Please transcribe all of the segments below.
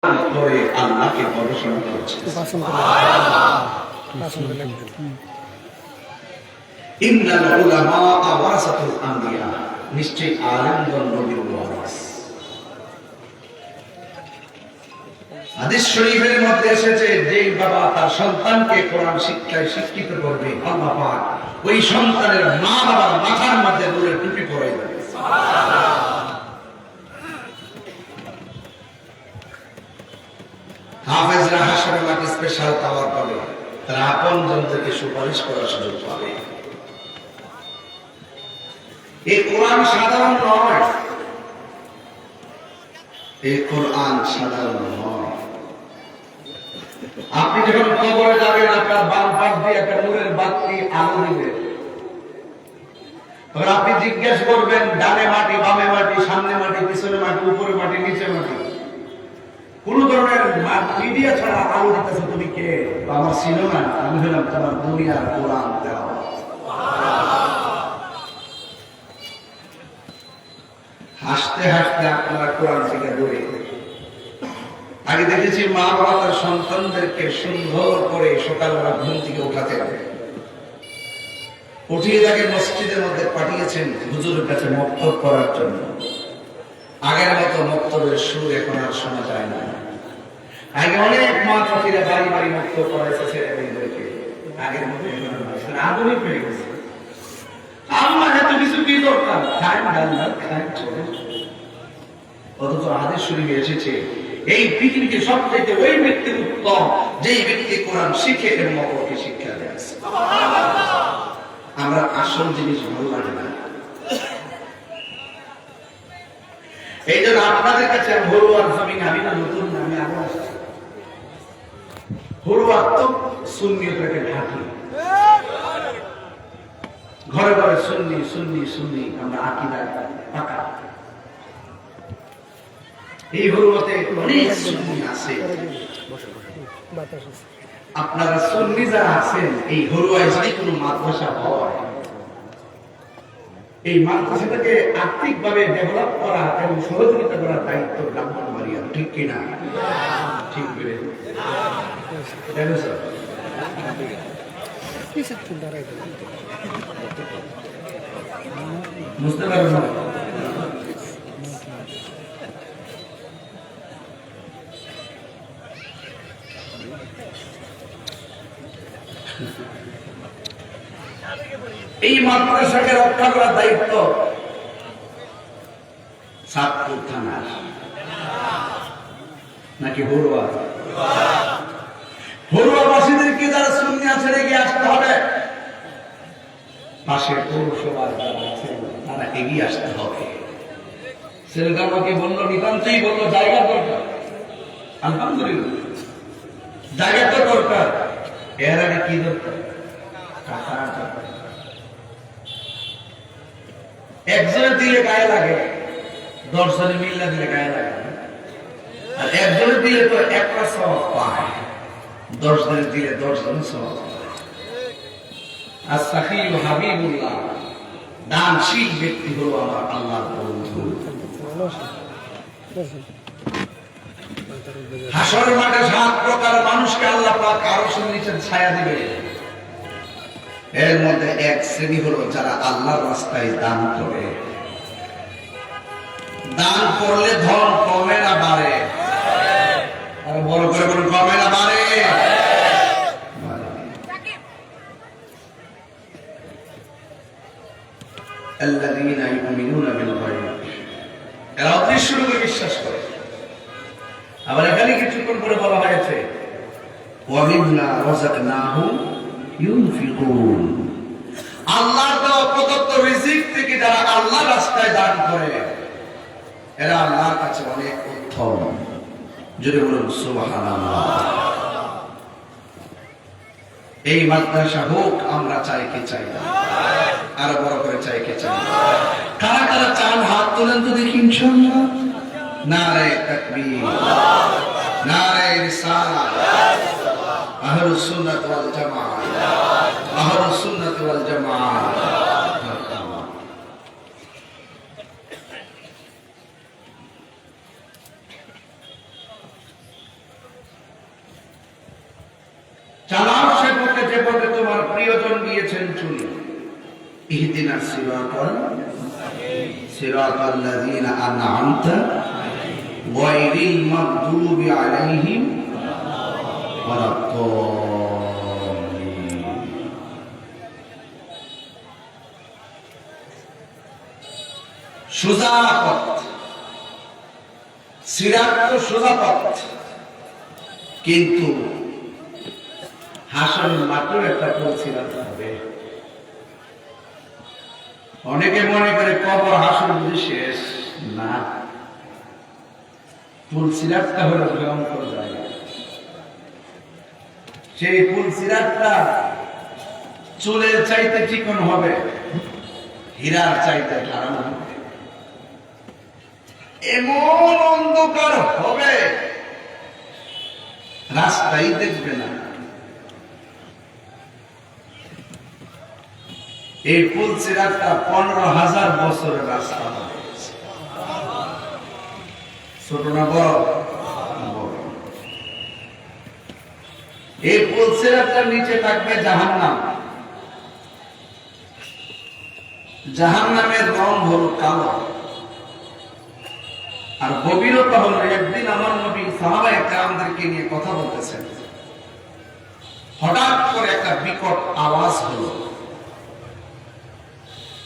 করে আল্লাহকে গবেষণা করছে। ইন্নাল উলামা ওয়ারাসাতুল আমবিয়া, নিশ্চয়ই আলেমগণ নবীর ওয়ারিস। হাদিস শরীফের মধ্যে এসেছে, যেই বাবা তার সন্তানকে কোরআন শিক্ষায় শিক্ষিত করবে, আল্লাহ পাক ওই সন্তানের মা বাবার মাথার মধ্যে নূরের টুপি পরাই দেবে। হাফেজরা হাসরের মাঠে স্পেশাল পাওয়ার পাবে, তারা আপনজনদেরকে সুপারিশ করার সুযোগ পাবে। এই কোরআন সাধারণ নয়, এই কোরআন সাধারণ নয়। আপনি যখন কবরে যাবেন, আপনার বাম পাশ দিয়ে একটা নূরের বাতি আলো দিবে। তখন আপনি জিজ্ঞেস করবেন, ডানে মাটি, বামে মাটি, সামনে মাটি, পিছনে মাটি, উপরে মাটি, নিচে মাটি, কোন ধরনের মিডিয়া ছাড়া আলো দিতেছে, তুমি কে? আমার ছিল না, আমি হলাম তোমার দুনিয়ার কোরআন দেওয়া। হাসতে হাসতে আপনারা কোরআন থেকে দূরে। আগে দেখেছি মা বাবা তার সন্তানদেরকে সুন্দর করে সকালবেলা ঘুম থেকে উঠাতেন, উঠিয়ে তাকে মসজিদের মধ্যে পাঠিয়েছেন হুজুরের কাছে মক্তব করার জন্য। আগের মতো মক্তবের সুর এখন আর শোনা যায় না। আগে অনেক মা চাষিরা বাড়ি বাড়ি মক্তব করাইছে ছেলেমেয়েদেরকে, আগের মতো আধুনিক হয়ে গেছে। আমার এত কিছু কি দরকার, খান ডাল খান চলে। অথচ হাদিস শরীফে এসেছে, এই পৃথিবীতে সবচেয়ে ওই ব্যক্তি উত্তম যেই ব্যক্তি কোরআন শিখে এবং অপরকে শিক্ষা দেয়। আমরা আসল জিনিস ভালো লাগে না। এই জন্য আপনাদের কাছে হরুয়ার জমিন, আমি না নতুন না, আমি আগে আসছি। হরুয়ার তো সুন্নিয়তকে ঢাকি, ঘরে ঘরে সুন্নি সুন্নি সুন্নি, আমরা আকীদা পাকা। এই হরুয়াতে অনেক সুন্নি আছে। আপনারা সুন্নি যারা আছেন, এই হরুয়ায় যদি কোনো মাদ্রাসা হয়, এই মাদ্রাসাটাকে আর্থিকভাবে ডেভেলপ করা এবং সহযোগিতা করার দায়িত্ব ব্রাহ্মণবাড়িয়া, ঠিক কিনা? ঠিক বলে বুঝতে পারবেন না? এই মাদ্রাসাকে রক্ষা করার দায়িত্ব সাতপুর থানার, নাকি বড়ুয়া? বড়ুয়াবাসীদেরকে যারা সুন্নি আছেন এগিয়ে আসতে হবে। পাশে পৌরসভার যারা আছেন তারা এগিয়ে আসতে হবে। ছেলেটা আমাকে বললো, নিতান্তই বললো, জায়গা দরকার। আলহামদুলিল্লাহ, জায়গা তো দরকার। এর আগে কি দরকার? টাকা দরকার। একজনের দিলে গায়ে লাগে, 10 জনে মিল্লা দিলে গায়ে লাগে। আর একজনের দিলে তো একটা সওয়াব পায়, 10 জনের দিলে 10 জন সওয়াব পায়। আর সাকিব হাবিবুল্লাহ, দানশীল ব্যক্তি হলো আমার আল্লাহর বন্ধু। হাসরের মাঠে 7 প্রকার মানুষকে আল্লাহ পাক আরশের নিচে ছায়া দিবে। এর মধ্যে এক শ্রেণী হলো যারা আল্লাহর রাস্তায় দান করে। দান করলে ধন কমে না বাড়ে? আর বড় করে বলুন, কমে না বাড়ে? আল্লাযীনা ইউমিনুনা বিল গায়ব, এরা অদৃশ্য রূপে বিশ্বাস করে। আবার এখানে কিছুক্ষণ পরে বলা হয়েছে, ওয়া মিম্মা রাযাকনাহুম ইউনফিকুন, আল্লাহর দেওয়া প্রদত্ত রিজিক থেকে যারা আল্লাহর রাস্তায় দান করে, এরা আল্লাহর কাছে অনেক উত্তম। যদি বলুন সুবহানাল্লাহ। এই মাদ্রাসা হোক, আমরা চাই কি চাই না? আরো বড় করে চাই কি চাই না? কারা কারা চান হাত তোলেন তো দেখি ইনশাআল্লাহ। নারে তাকবীর, নারে রিসালাত, আহলুস সুন্নাত ওয়াল জামাআহ, আহলুস সুন্নাত ওয়াল জামাআহ। চালাও সে পথে যে পথে তোমার প্রিয়জন গিয়েছেন চলি। ইহদিনাস সিরাতাল্লাযীনা আন'আমতা গায়রিল মাগদুবি আলাইহিম ওয়ালাদ-দাল্লিন। সোজা পথ, সিরাত তো সোজা পথ, কিন্তু হাসরের মাত্র একটা পথ সিরাত হবে। অনেকে মনে করে কবর হাসর বুঝি শেষ না, পুল সিরাতটা হলো ভয়ঙ্কর জায়গা। সেই পুল সিরাতটা চুলের চাইতে চিকন হবে, হীরার চাইতে ধারণ হবে, এমন অন্ধকার হবে রাস্তাই দেখবে না। এই পুল সিরাতটা 15,000 বছরের রাস্তা হবে। ছোট না বড়? এই পুল সিরাতটার নিচে থাকবে জাহান্নাম। জাহান্নামের রং হলো কালো, আর গভীরতা হলো, একদিন আমার নবী সাহাবায়ে কেরামদেরকে নিয়ে কথা বলতেছেন, হঠাৎ করে একটা বিকট আওয়াজ হলো।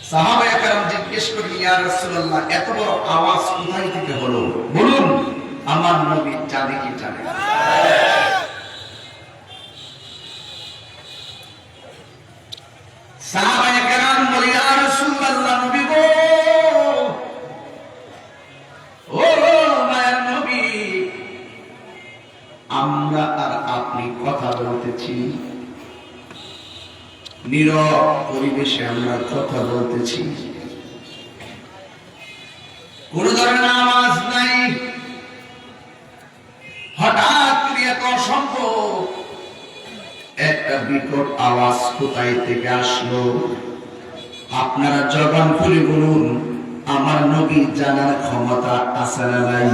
সাহাবায়ে কেরাম জিজ্ঞেস করলেন, ইয়া রাসূলুল্লাহ, এত বড় আওয়াজ কোথায় থেকে হলো? বলুন। আমার নবী জানে কি জানে? সাহাবায়ে কেরাম বলে, ইয়া রাসূলুল্লাহ, নবী গো, ও মায়ের নবী, আমরা আর আপনি কথা বলতেছি, নীরব পরিবেশে আমরা কথা বলতেছি, কোন ধরনের আওয়াজ নাই। হঠাৎ করে এত অসম্ভব একটা বিকট আওয়াজ কোথায় থেকে আসলো? আপনারা জবান খুলে বলুন, আমার নবী জানার ক্ষমতা আছে না নাই?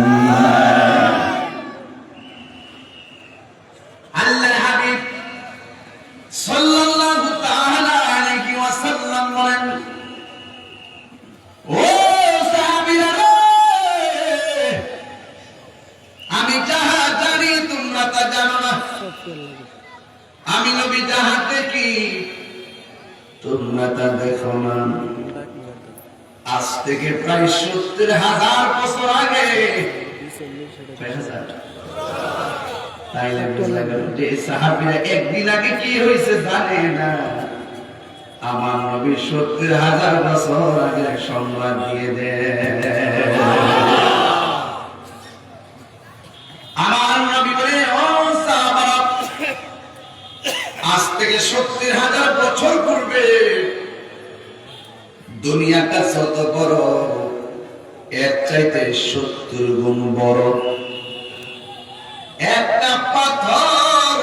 আল্লাহর হাবিব সাল্লাল্লাহু তাআলা আলাইহি ওয়াসাল্লাম বলেন, ও সাহাবীরা, আমি যাহা জানি তোমরা তা জানো না। আমি নবী যাহা দেখি তোমরা তা দেখো না। আজ থেকে প্রায় 70,000 বছর আগে, তাইলে বুঝা গেল যে সাহাবীরা একদিন আগে কি হয়েছে জানে না। আমার নবী 70,000 বছর আগে সংবাদ দিয়ে দেন। আমার নবী বলে, ও সাহাবারা, আজ থেকে 70,000 বছর পূর্বে দুনিয়াটা যত বড়, এর চাইতে 70 গুণ বড় একটা পাথর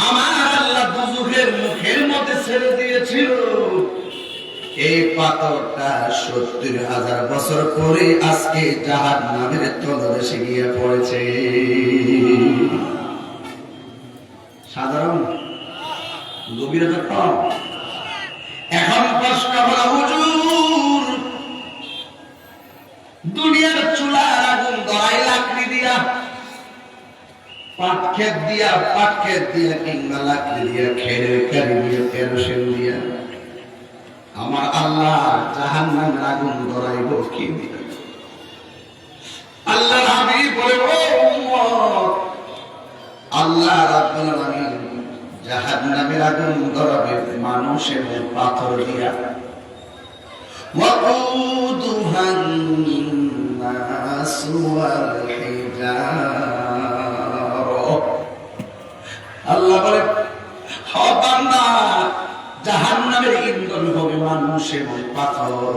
আমার আল্লাহ দুজখের মুখের মধ্যে ছেড়ে দিয়েছিল। এই পাথরটা 70,000 বছর পরে আজকে জাহান্নামের তলদেশে গিয়ে পড়েছে। সাধারণ গভীরতা কম। এখন প্রশ্ন হলো, হুজুর, দুনিয়ার চুলার আগুন ধরাই লাকড়ি দিয়া, পাট ক্ষেত দিয়া কিংবা লাকড়ি দিয়া, খেরের কারি দিয়া, কেরোসিন দিয়া, আমার আল্লাহ জাহান্নামের আগুন ধরাইব কি দিয়া? আল্লাহর হাবিব বলে, ও উম্মত, আল্লাহ রাব্বুল আলামিন জাহান্নামের আগুন ধরাবে মানুষ এবং পাথর দিয়া। ওয়াকুদুহান নাসু ওয়াল হিজারা। আল্লাহ বলে, ও বান্দা, জাহান্নামের ইন্ধন হবে মানুষ এবং পাথর।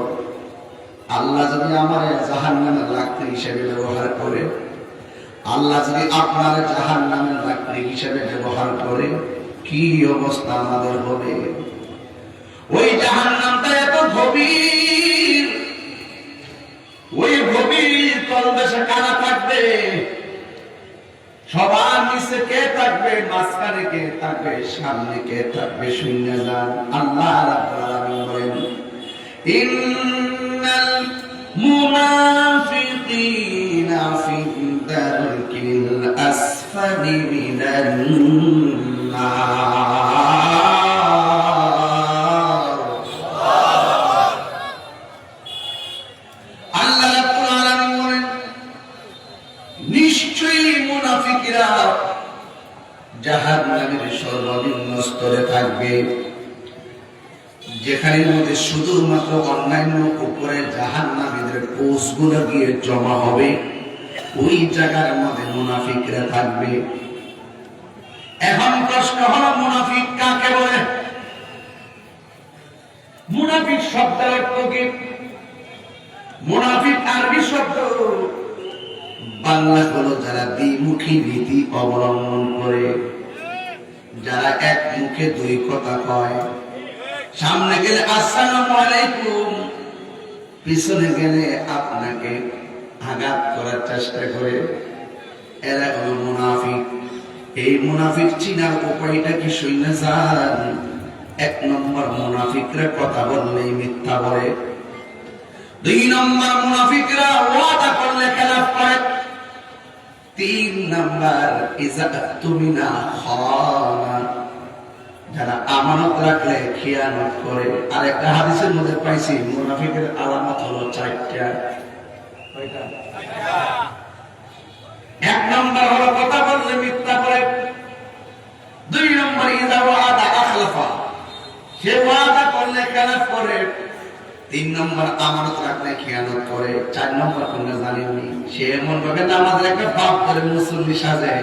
আল্লাহ যদি আমার জাহান্নামের লাকড়ি হিসেবে ব্যবহার করে, আল্লাহ যদি আপনার জাহান্নামের লাকড়ি হিসেবে ব্যবহার করে, কি অবস্থা আমাদের হবে? ওই জাহান্নামটা এত গভীর, ওই গভীর তলদেশে কারা থাকবে? সবার নিচে কে থাকবে, মাঝখানে কে থাকবে, সামনে কে থাকবে, শূন্য যান। আল্লাহ রাব্বুল আলামিন বলেন ইন্নাল মুনাফিকিনা ফি দারকিল আসফালি মিনান নার। আল্লাহ রাব্বুল আলামিন বলেন নিশ্চয়ই মুনাফিকরা জাহান্নামের সর্বনিম্ন স্তরে থাকবে, যেখানের মধ্যে শুধুমাত্র অন্যান্য উপরে জাহান্নামীদের কোষগুলো গিয়ে জমা হবে, ওই জায়গার মধ্যে মুনাফিকরা থাকবে। এখন প্রশ্ন হলো মুনাফিক কাকে বলে? মুনাফিক শব্দের অর্থ কি? মুনাফিক আরবি শব্দ, বাংলা হলো যারা দ্বিমুখী নীতি অবলম্বন করে, যারা এক মুখে দুই কথা কয়। সামনে গেলে আসসালামু আলাইকুম, পিছনে গেলে আপনাকে আঘাত করার চেষ্টা করে, এরা হলো মুনাফিক। এই মুনাফিক চিনার উপায়টা কি শুনে যান? এক নম্বর, মুনাফিকরা কথা বললেই মিথ্যা বলে। দুই নম্বর, মুনাফিকরা ওয়াদা করলে খেলাফ করে। তিন নম্বর, ইজা তুমিনা খানা, যারা আমানত রাখলে খিয়ানত করে। আর একটা হাদিসের মধ্যে পাইছি মুনাফিকের আলামত হলো চারটা। এক নম্বর হলো কথা বললে মিথ্যা করে। দুই নম্বর, ইজা ওয়াদা আখলাফা, সে ওয়াদা করলে খেলাফ করে। তিন নম্বর, আমানত রাখলে খেয়ানত করে। চার নম্বর তোমরা জানেননি, সে এমন ভাবে নামাজের একটা ভাব করে মুসল্লি সাজে,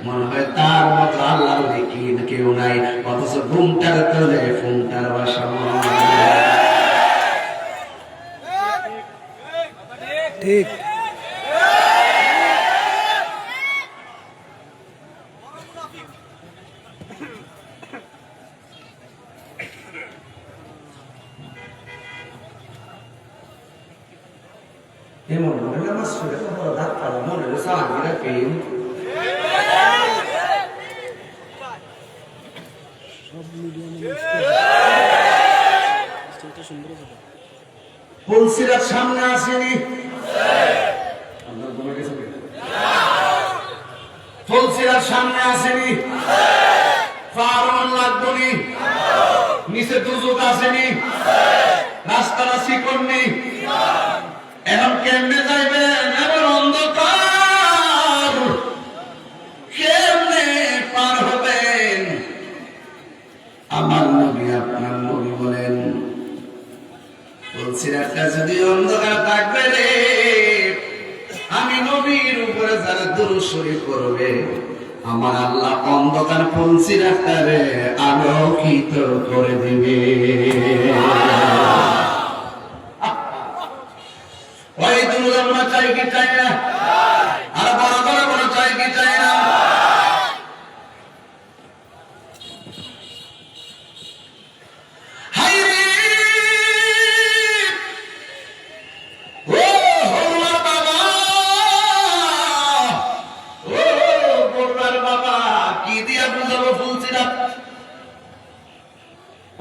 মনে হয় তার মতো আল্লাহর দিকিন কেউ নাই, অথচ ঘুমটার তোলে ফোনটার বাসা। ঠিক এমন ভাবে নামাজ পড়ে তোমার দাঁত পাড়া মনে হলো সাহাবীরা পেন। ফুলসিরাত সামনে আসেনি, ফুলসিরাত সামনে আসেনি, ফারন লাগবনি, নিচে দুজক আসেনি, রাস্তাটা চিকনি। এখন কেমনে যাইবেন? এবার অন্ধকার, কেমনে পার হবেন? আমার নবী আপনার নবী বলেন ফুলসিরাতটা যদি অন্ধকার থাকবে রে, আমি নবীর উপরে যারা দুরূদ শরীফ করবে, আমার আল্লাহ অন্ধকার ফুলসিরাতটারে আলোকিত করে দিবে। ওই দুরূদ আমরা চাই কি চাই না? আর বড় করে বড় চাই কি চাই না?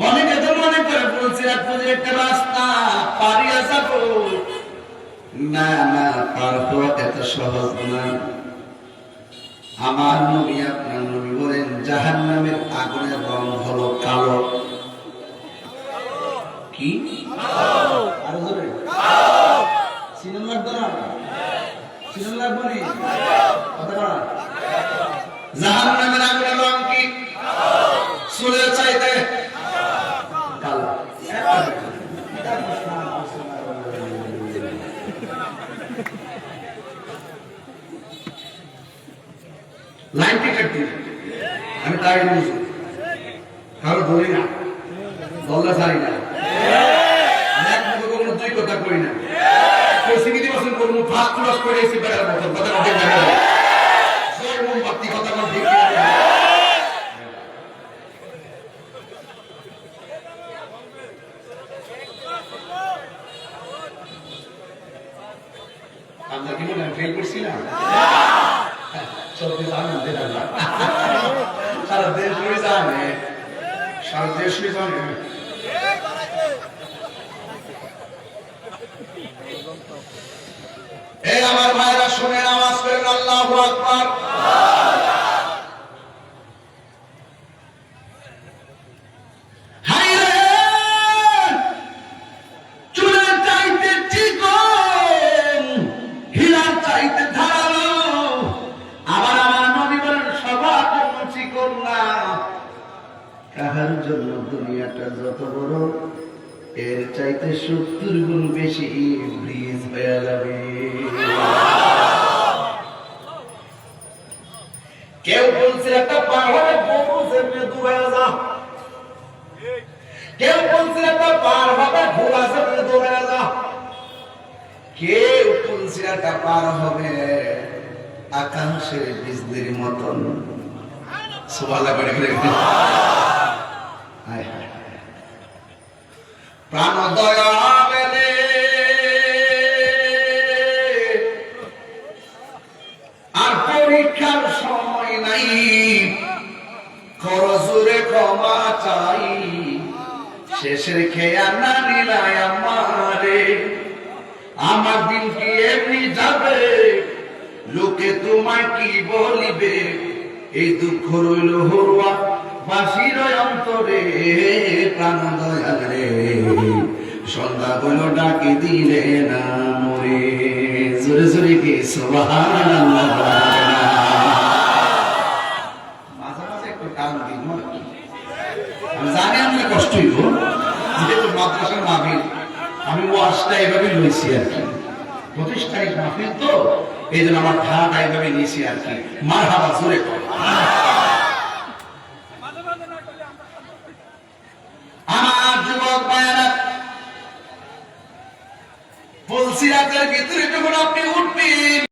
অনেকে তো মনে করে ফুলসিরাত পুজো একটা রাস্তা পারিয়া যাবো, না না, পার হওয়া এত সহজ না। আমার নবী আপনার নবী বলেন জাহান্নামের আগুনের রং হলো কালো। কি? আরো জোরে সিনেমা লাগতো না? সিনেমা লাগবো নি? জাহান্নামের আগুনের রং কি? চুলের চাইতে কালো। লাইনটি কাটতে আমি তাই বুঝি, কারো ধরি না, বললে ছাড়ি না, এক মুখে কখনো দুই কথা কই না। সিগিটি বসন করবো ফার্স্ট ক্লাস করে এসে বেড়ার মতো কথা কথা কথা ঠিক। আমরা কি মনে ফেল করছিলাম? চলতে জানতে না, সারা দেশ জানে, সারা দেশ জানে। এই আমার ভাইরা শুনে নামাজ পড়েন, আল্লাহু আকবার। কাহার জন্য দুনিয়াটা যত বড়, এর চাইতে 70 গুণ বেশি ব্রিজ হয়ে যাবে। কেউ বলছে একটা পাহাড়ে গরু চেপে দৌড়ে যা, কেউ বলছে একটা পার হবে ঘোড়া চেপে দৌড়ে যা, কেউ বলছে একটা পার হবে আকাশের বিজলির মতন। সুবহানাল্লাহ করে প্রাণ দয়া মেলে আর পরীক্ষার সময় নাই, খরচুরে ক্ষমা চাই, শেষের খেয়া না নিলাই আমারে, আমার দিন কি এমনি যাবে, লোকে তোমায় কি বলিবে, এই দুঃখ রইল হরুয়া বাসির অন্তরে, প্রাণ দয়াল রে সন্ধ্যা বলো ডাকি দিলে না মরে। জোরে জোরে কি সুবহানাল্লাহ। মাঝে মাঝে একটু টান দিন, আমি জানি আমি কষ্ট হইব, যেহেতু মাদ্রাসার মাহফিল, আমি ওয়াজটা এভাবে লইছি আর কি, প্রতিষ্ঠানিক মাহফিল তো এই জন্য আমার ধারাটা এইভাবে নিয়েছি আর কি। মারহাবা, জোরে কর। আমার যুবক ভাইয়েরা, বলছি রাতের ভিতরে যখন আপনি উঠবেন